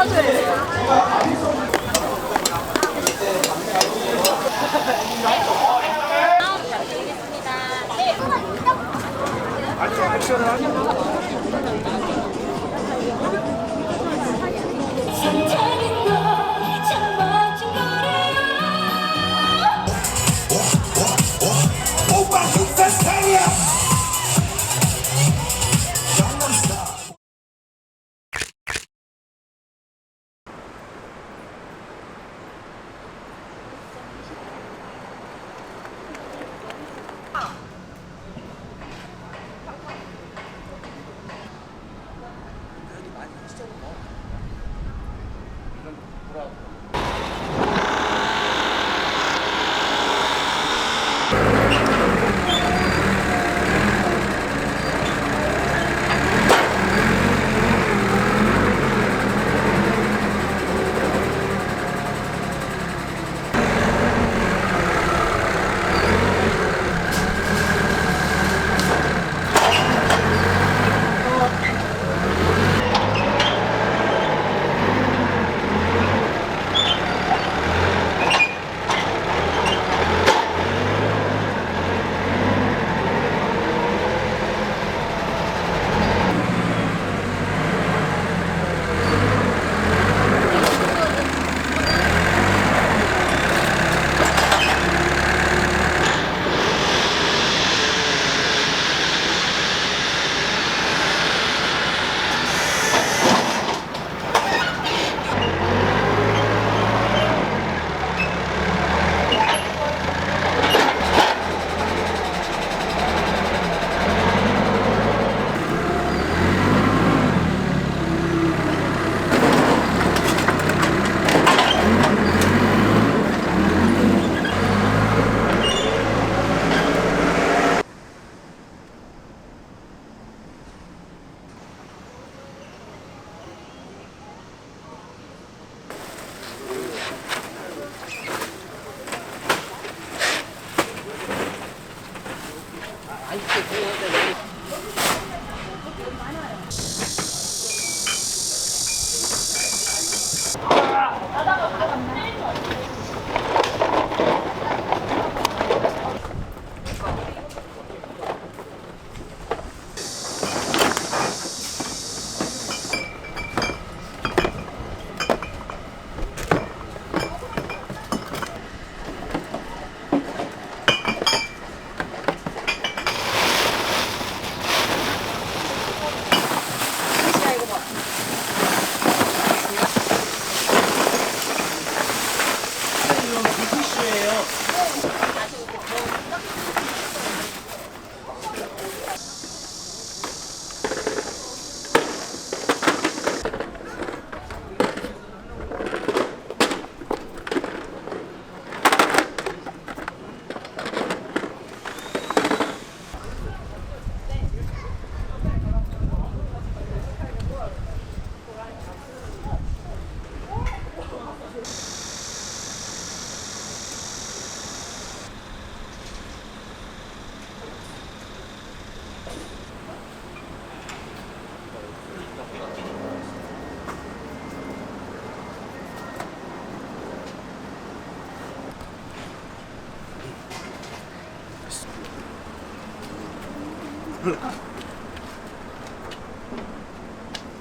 사줘야 돼. 오빠 진짜 스타일이야.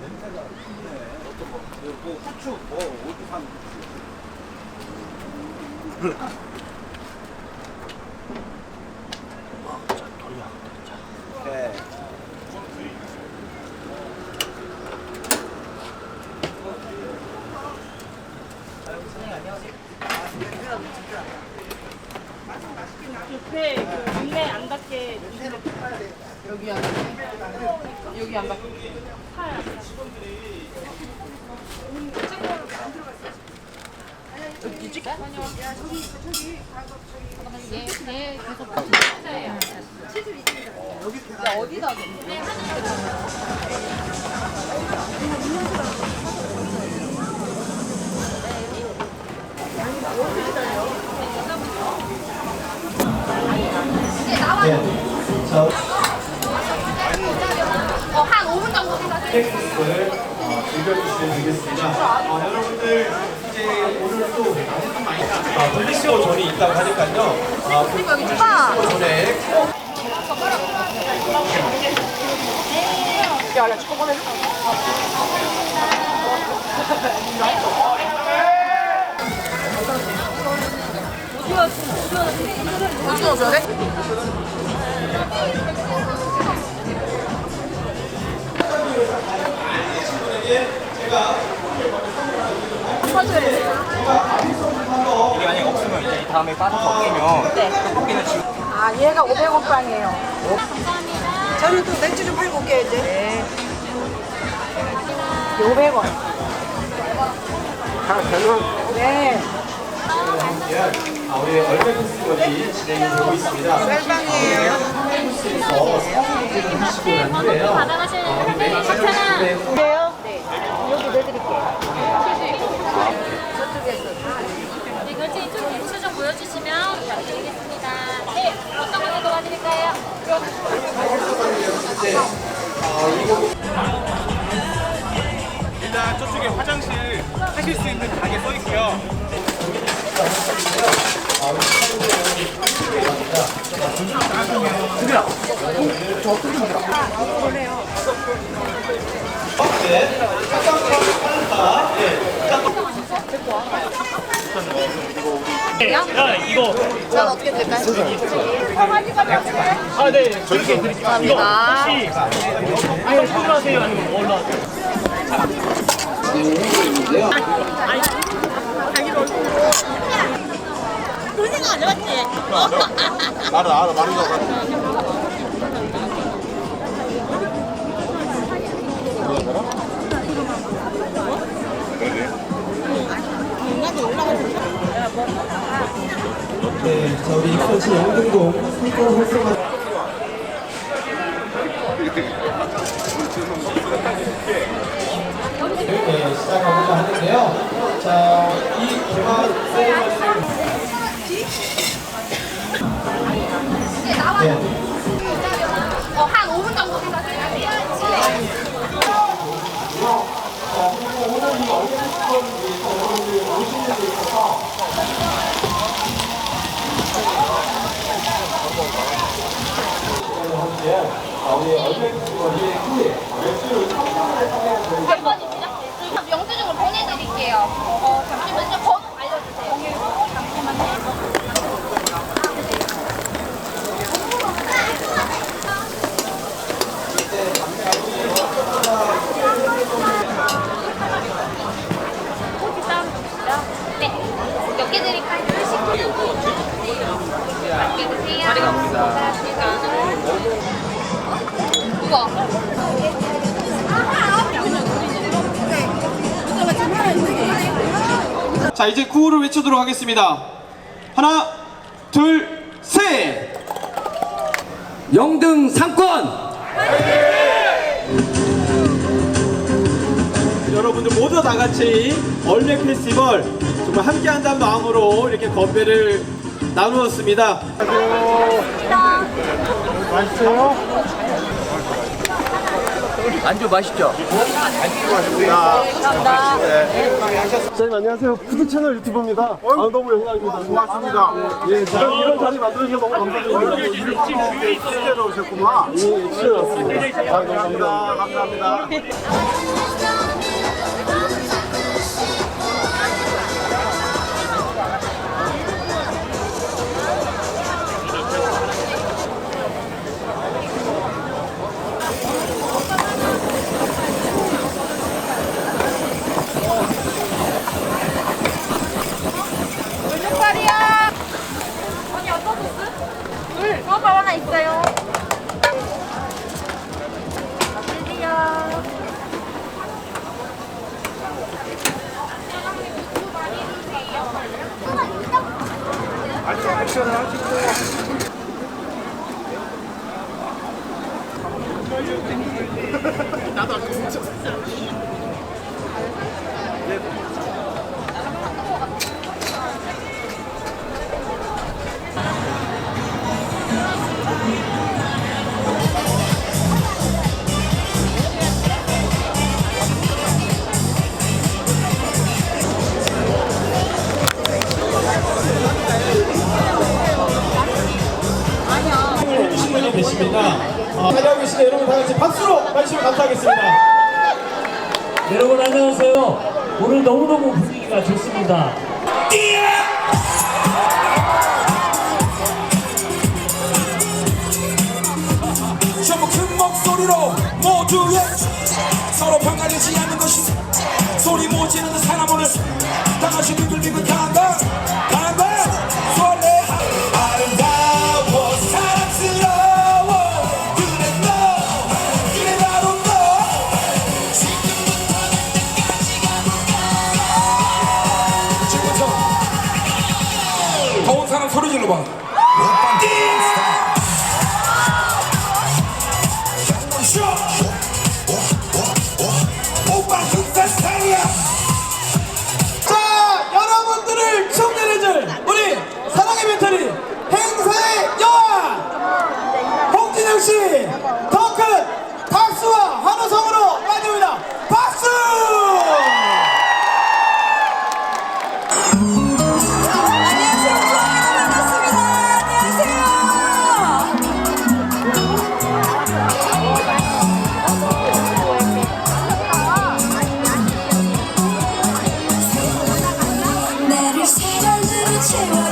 냄새가 좋네. 어떤 뭐 후추 뭐 어디 산 후추. 자 돌려. 자. 오케이. 옆에 그 윗내 안 닿게 여기 안 여기 안 받고 여기 찍게? 얘 계속 어디다 한 5분 정도 생각해. 즐겨주시면 되겠습니다. 여러분들 이제 오늘 또 좀 많이 분리수거 존이 있다고 하니까요. 분리수거 존에 야, 초코바나. 오징어 줘야 돼? 이게 만약에 없으면 이제 이 다음에 빠져서 끼면 떡볶이는 지금 아, 얘가 500원 빵이에요. 저는 또 맥주 좀 팔고 올게요 이제. 네. 500원. 네. 우리 얼굴 페스티벌이 진행이 되고 있습니다. 쌀빵이에요. 코스에서 사진을 하시고 난 후에요. 우리 메인 촬영 그래요? 네. 여기 내드릴게요. 이것이 좀 인수 좀 보여주시면 부탁드리겠습니다. 네, 어떤 걸로 도와드릴까요? 일단 저쪽에 화장실 하실 수 있는 가게 써 있고요. 전 어떻게 될까요? 아, 네. 그렇게 드릴게요. 감사합니다. 혹시 손하세요 아니면 뭘로 하세요? 본인은 안 해봤지? 알아 말인 것 같아. 네, 자 우리 익선시 영등동 상권 활성화. 네, 시작하고자 하는데요. 자, 이 개막 세레머니를 한 5분 정도 생각해요. 우리 얼굴 페스티벌이 후에 맥주를 영수증을 보내드릴게요. 잠시만요. 번호 알려주세요. 잠시만요. 네. 몇 개 드릴까요? 맛있게 드세요. 감사합니다. 이거. 자 이제 구호를 외쳐도록 하겠습니다. 하나, 둘, 셋. 영등 상권! 여러분들 모두 다 같이 얼맥 페스티벌 정말 함께한다는 마음으로 이렇게 건배를 나누었습니다. 안주 맛있죠? 선생님 안녕하세요. 푸드 채널 유튜버입니다. 너무 영광입니다. 고맙습니다. 예, 제가 이런 자리 만들어주셔서 너무 감사드립니다. 실제로 오셨구나. 예, 취재 왔습니다. 감사합니다. 감사합니다. 족발이야. 언니 어떤 소스? 물. 족발 하나 있어요. 드디어. 다 같이 박수로 맞으시면 감사하겠습니다. 여러분 안녕하세요. 오늘 너무너무 분위기가 좋습니다. 전부 큰 목소리로 모두의 서로 평가되지 않는 것이 소리 못 지르는 사람 오늘 다같이 빙글빙글 간다 설레 아름다워 사랑스러워 그래 너 그래 바로 너 지금부터 내까지 가볼까 지금부터 더운 사람 소리 질러봐 오빠 흑사 스타일이야. 자, 여러분들을 축제해줄 우리 사랑의 멘토리 행사의 여왕 홍진영 씨 더 큰 박수와 환호성으로 맞이합니다. 박수! 안녕하세요. 반갑습니다. 안녕하세요. 나를 사랑으로 채워